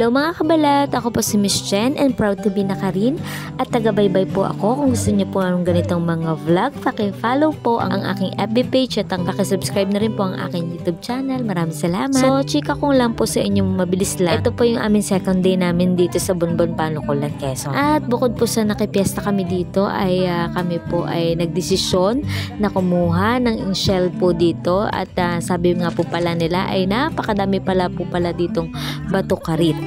Hello mga kabalat, ako po si Miss Jen and proud to be nakarin at tagabaybay po ako. Kung gusto niyo po ng ganitong mga vlog, paki-follow po ang aking FB page at ang paki-subscribe na rin po ang aking YouTube channel. Maraming salamat. So, chika kong lang po sa inyong mabilis lang. Ito po yung aming second day namin dito sa Bonbon Panukulan, Quezon. At bukod po sa nakipiesta kami dito ay kami po ay nagdesisyon na kumuha ng shell po dito at sabi nga po pala nila ay napakadami pala po pala ditong bato karit.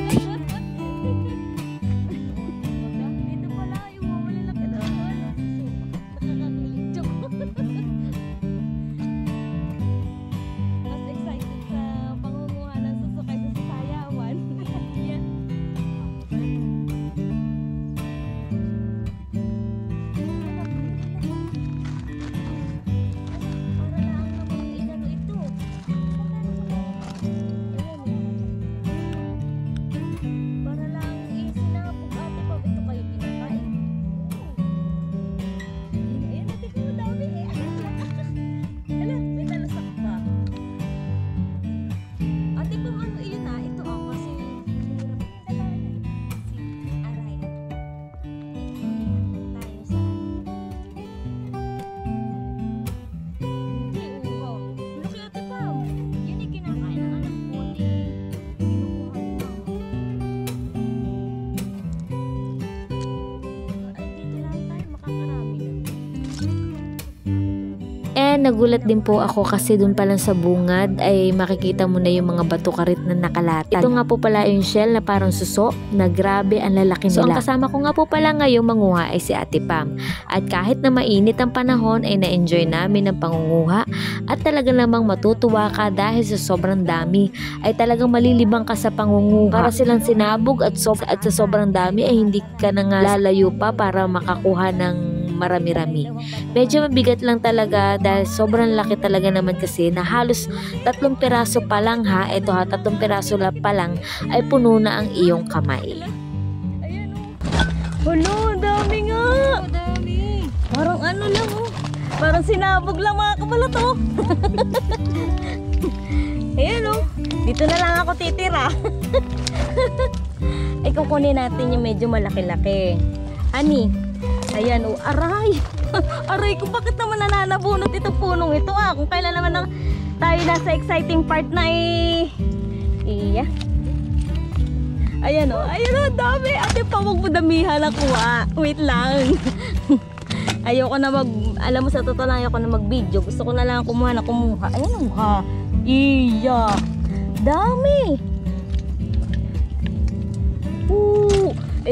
Nagulat din po ako kasi dun pa lang sa bungad ay makikita mo na yung mga bato karit na nakalatag. Ito nga po pala yung shell na parang suso na grabe ang lalaki nila. So ang kasama ko nga po pala ngayong manguha ay si Ate Pam. At kahit na mainit ang panahon ay na-enjoy namin ang pangunguha at talaga namang matutuwa ka dahil sa sobrang dami ay talagang malilibang ka sa pangunguha. Para silang sinabog at sa sobrang dami ay hindi ka na nga lalayo pa para makakuha ng marami-rami. Medyo mabigat lang talaga dahil sobrang laki talaga naman kasi na halos 3 piraso pa lang ito 3 piraso pa lang ay puno na ang iyong kamay. Ayan o. Hulo, dami nga. Dami. Parang ano lang o. Parang sinabog lang mga kabalat o. Ayan o. Dito na lang ako titira. Ay kukunin natin yung medyo malaki-laki. Ani? Ayan o, aray! Aray ko, bakit naman nananabunot itong punong ito kung kailan naman tayo nasa exciting part na iya. Ayan o, dami! Ate pa, wag mo damihan ako wait lang. Ayoko na alam mo sa totoo lang, ayoko na mag-video. Gusto ko na lang kumuha. Ayan o ha, iya! Dami!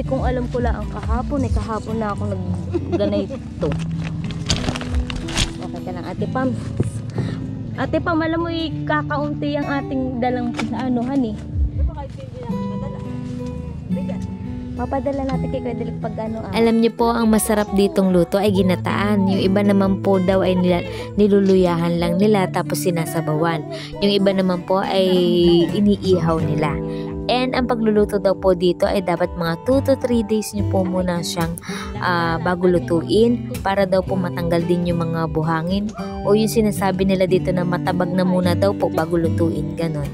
Kung alam ko lang ang kahapon na ako nagganito. Okay ka lang Ate Pam. Ate Pam, alam mo kakaunti ang ating dalang anuhan papadala natin kay Kuya pag Alam niyo po, ang masarap ditong luto ay ginataan. Yung iba naman po daw ay niluluyahan lang nila tapos sinasabawan. Yung iba naman po ay iniihaw nila. And ang pagluluto daw po dito ay dapat mga 2 to 3 days nyo po muna siyang bago lutuin para daw po matanggal din yung mga buhangin o yung sinasabi nila dito na matabag na muna daw po bago lutuin, ganon.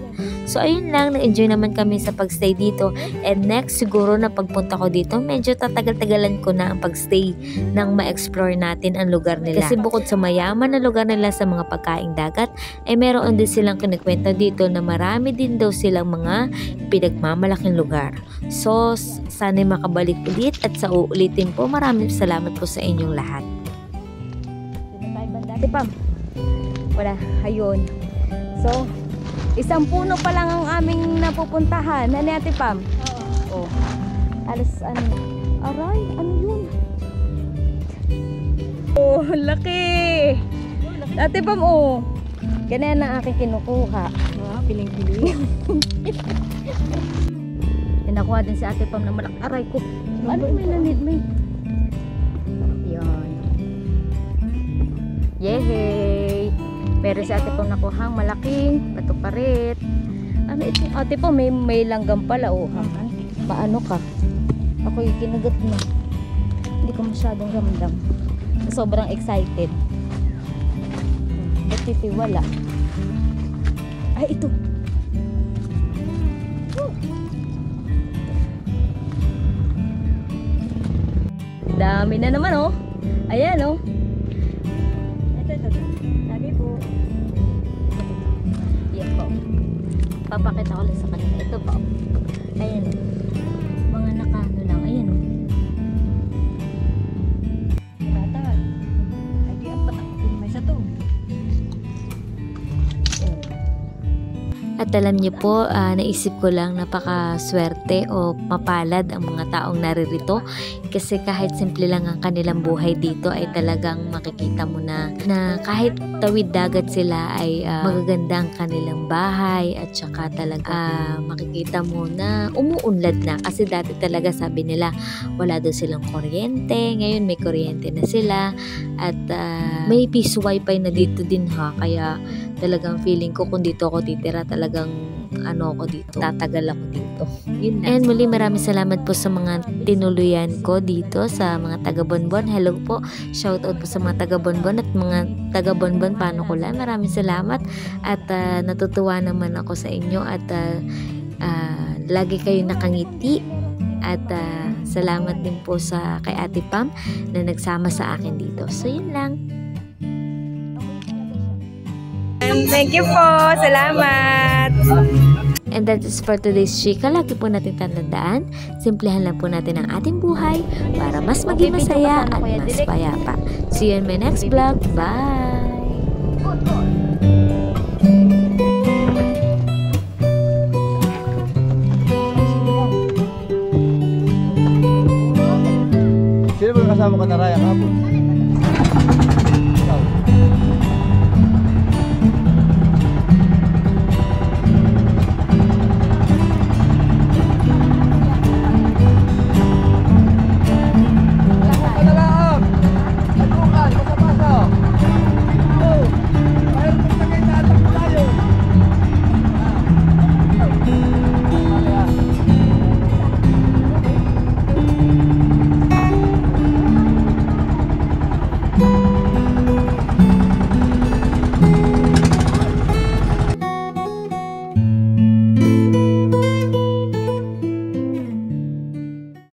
So ayun lang, na-enjoy naman kami sa pagstay dito and next siguro na pagpunta ko dito medyo tatagal-tagalan ko na ang pagstay nang ma-explore natin ang lugar nila. Kasi bukod sa mayaman na lugar nila sa mga pagkaing dagat ay meron din silang kinikwento dito na marami din daw silang mga pinagmamalaking lugar. So sana'y makabalik ulit at sa uulitin po. Maraming salamat po sa inyong lahat. Ate Pam, wala, ayun. So isang puno pa lang ang aming napupuntahan. Ano Ate Pam? Oo. Alas ano? Aray, ano yun? Oh, laki! Ate Pam, oh. Ganyan ang aking kinukuha. Piling-piling. Pinakuha din si Ate Pam na malaki. Aray ko. Ano may nanid may? Yan. Yehey! Pero si Ate Pam nakuhang malaking bato karit. Ano ito? Ate Pam, may langgam pala. Paano ka? Ako yung kinagat na. Hindi ko masyadong ramdam. Sobrang excited. Ba't titiwala? Ay, ito. Dami na naman oh. Ayan oh. Ito. Sabi po. Yan po. Papakita ko lang sa kanila. Ito po. Ayan oh. Mga nakano lang. Ayan oh. Bata. Ay di apat. May sa to. At alam niyo po, naisip ko lang napakaswerte o mapalad ang mga taong naririto kasi kahit simple lang ang kanilang buhay dito ay talagang makikita mo na kahit tawid dagat sila ay magaganda ang kanilang bahay at saka talaga makikita mo na umuunlad na kasi dati talaga sabi nila wala daw silang kuryente, ngayon may kuryente na sila at may piso wifi na dito din ha, kaya talagang feeling ko kung dito ako titira talagang ako dito, tatagal ako dito. Yun na. And muli maraming salamat po sa mga tinuluyan ko dito sa mga taga Bonbon. Hello po, shout out po sa mga taga Bonbon at mga taga Bonbon paano ko lang. Maraming salamat at natutuwa naman ako sa inyo at lagi kayo nakangiti at salamat din po sa kay Ate Pam na nagsama sa akin dito. So yun lang. Thank you po. Salamat. And that is for today's chika. Lagi po natin tandaan, simplihan lang po natin ang ating buhay para mas maging masaya at mas payapa. See you in my next vlog. Bye! Sino ba kasama ka na Raya kapon?